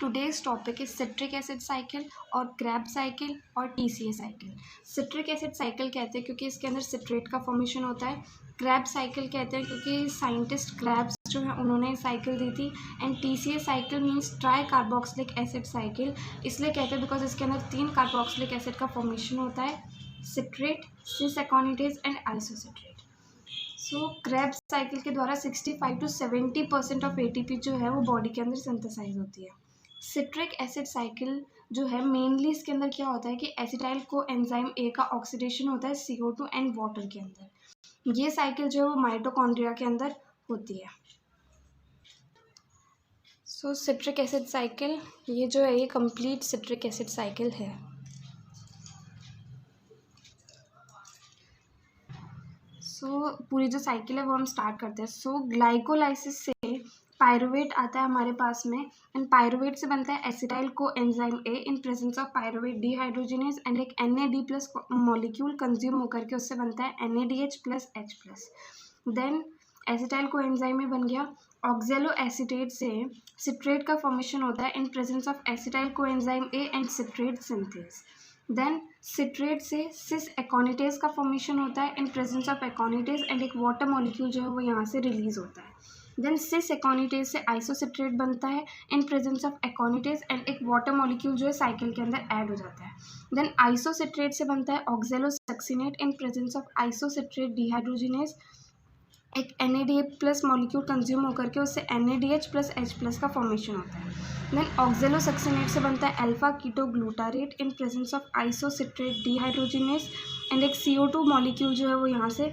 today's topic is citric acid cycle और Krebs cycle और TCA cycle। citric acid cycle कहते हैं क्योंकि इसके अंदर citrate का फॉर्मेशन होता है। Krebs cycle कहते हैं क्योंकि साइंटिस्ट Krebs जो है उन्होंने साइकिल दी थी। And TCA cycle means try carboxylic acid cycle, इसलिए कहते हैं बिकॉज इसके अंदर 3 कार्बोक्सिलिक एसिड का फॉर्मेशन होता है, citrate, cis aconitase and isocitrate. So Krebs cycle के द्वारा 65 to 70% ऑफ ATP जो है वो बॉडी के अंदर सिंथेसाइज होती है। सिट्रिक एसिड साइकिल जो है मेनली इसके अंदर क्या होता है कि एसिटाइल को एंजाइम ए का ऑक्सीडेशन होता है CO2 एंड वाटर के अंदर। ये साइकिल जो है वो माइटोकॉन्ड्रिया के अंदर होती है। सो सिट्रिक एसिड साइकिल ये जो है ये कंप्लीट सिट्रिक एसिड साइकिल है। पूरी जो साइकिल है वो हम स्टार्ट करते हैं। ग्लाइकोलाइसिस से पायरुवेट आता है हमारे पास में, एंड पायरुवेट से बनता है acetyl coenzyme A in presence of pyruvate dehydrogenase and एक NAD+ मॉलिक्यूल कंज्यूम होकर के उससे बनता है NADH+H+। Then acetyl co enzyme में बन गया। ऑक्जेलो एसीटेट से सिट्रेट का फॉर्मेशन होता है in presence of acetyl coenzyme A and citrate synthase. Then citrate से सिस एकोनिटेज का फॉर्मेशन होता है in presence of aconitase and एक वाटर मॉलिक्यूल जो है वो यहाँ से रिलीज होता है। देन सिस एकोनिटेज से आइसोसिट्रेट बनता है in presence of aconitase and एक वाटर मॉलिक्यूल जो है साइकिल के अंदर ऐड हो जाता है। देन आइसोसिट्रेट से बनता है ऑक्जेलो succinate in presence of isocitrate dehydrogenase, एक NADH+ मॉलिक्यूल कंज्यूम होकर के उससे NADH+H+ का फॉर्मेशन होता है। देन ऑक्जेलो सक्सिनेट से बनता है alpha ketoglutarate in presence of isocitrate dehydrogenase and एक CO2 मॉलिक्यूल जो है वो यहाँ से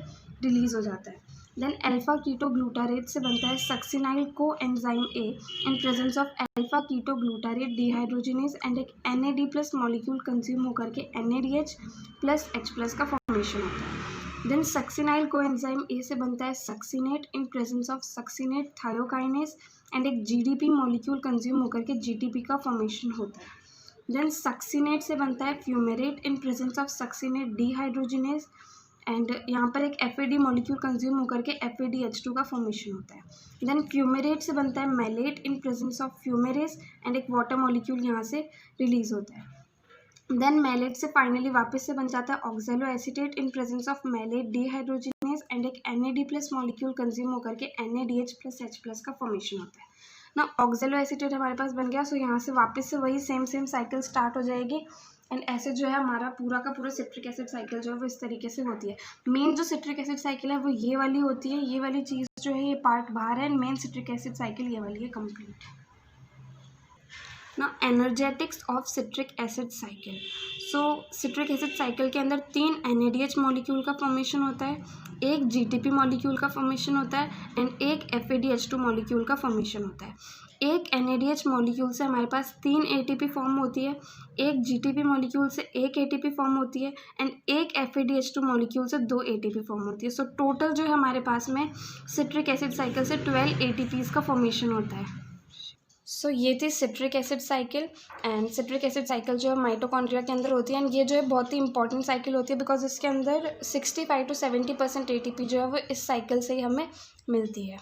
रिलीज हो जाता है। देन अल्फा कीटो ग्लूटारेट से बनता है succinyl coenzyme A in presence of alpha ketoglutarate dehydrogenase and एक NAD+ मॉलिक्यूल कंज्यूम होकर के NADH+H+ का फॉर्मेशन होता है। Then succinyl coenzyme A से बनता है succinate in presence of succinate thiokinase and एक GDP मॉलिक्यूल कंज्यूम होकर के GTP का फॉर्मेशन होता है। देन सक्सिनेट से बनता है fumarate in presence of succinate dehydrogenase and यहाँ पर एक FAD मॉलिक्यूल कंज्यूम होकर के FADH2 का फॉर्मेशन होता है। देन फ्यूमेरेट से बनता है malate in presence of fumarase and एक वाटर मॉलिक्यूल यहाँ से रिलीज होता है। देन मैलेट से फाइनली वापस से बन जाता है oxaloacetate in presence of malate dehydrogenase and एक NAD+ मॉलिक्यूल कंज्यूम होकर के NADH+H+ का फॉर्मेशन होता है ना। ऑक्जेलो एसीटेट हमारे पास बन गया। सो यहाँ से वापस से वही सेम साइकिल स्टार्ट हो जाएगी एंड ऐसे जो है हमारा पूरा का पूरा सिट्रिक एसिड साइकिल जो है वो इस तरीके से होती है। मेन जो सिट्रिक एसिड साइकिल है वो ये वाली होती है, ये वाली चीज़ जो है ये पार्ट बाहर है, and main citric acid cycle ये वाली है कंप्लीट। ना energetics of citric acid cycle. Citric acid cycle के अंदर 3 NADH मॉलिक्यूल का फॉर्मेशन होता है, एक GTP मॉलिक्यूल का फॉर्मेशन होता है एंड एक FADH2 मॉलिक्यूल का फॉर्मेशन होता है। एक NADH मॉलिक्यूल से हमारे पास 3 ATP फॉर्म होती है, एक GTP मॉलिक्यूल से 1 ATP फॉर्म होती है एंड एक FADH2 मॉलिक्यूल से 2 ATP फॉर्म होती है। सो टोटल जो है हमारे पास में सिट्रिक एसिड साइकिल से 12 ATPs का फॉर्मेशन होता है। ये थी citric acid cycle, and citric acid cycle जो है माइटोकॉन्ड्रिया के अंदर होती है एंड ये जो है बहुत ही इंपॉर्टेंट साइकिल होती है बिकॉज इसके अंदर 65 to 70% ATP जो है वो इस साइकिल से ही हमें मिलती है।